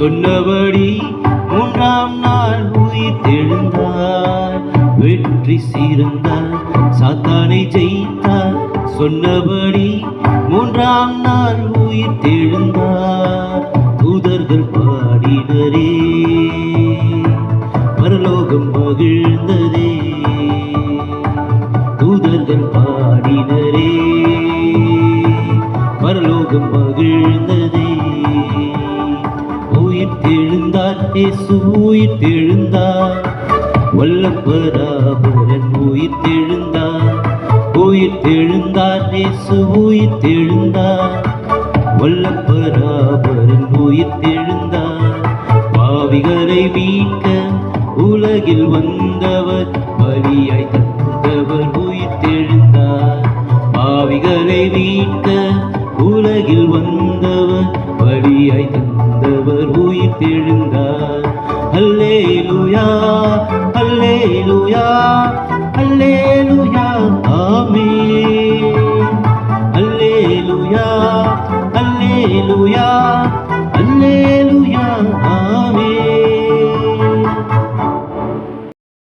சொன்னபடி மூன்றாம் நாள் உயிர் தெழுந்தார். வெற்றி சீர்ந்தார், சாத்தானை ஜெயித்தார். சொன்னபடி மூன்றாம் நாள் உயிர் தெழுந்தார். தூதர்கள் பாடினரே, பரலோகம் மகிழ்ந்ததே. தூதர்கள் பாடினரே, பரலோகம் மகிழ்ந்ததே. உயிர் தெழுந்தார், இயேசு உயிர் தெழுந்தார். வல்லபராபரன் உயிர் தெழுந்தார். உயிர் தெழுந்தார், இயேசு உயிர் தெழுந்தார். வல்லபராபரன் உயிர் தெழுந்தார். பாவிகளை மீட்க உலகில் வந்தவர், பலியாய் தந்தவர் உயிர் தெழுந்தார். பாவிகளை மீட்க உலகில் வந்தவர், பலியாய் தந்தவர் உயிர் தெழுந்தார். அல்லேலூயா, அல்லேலூயா, அல்லேலூயா, ஆமென். அல்லேலூயா, அல்லேலூயா, அல்லேலூயா, ஆமென்.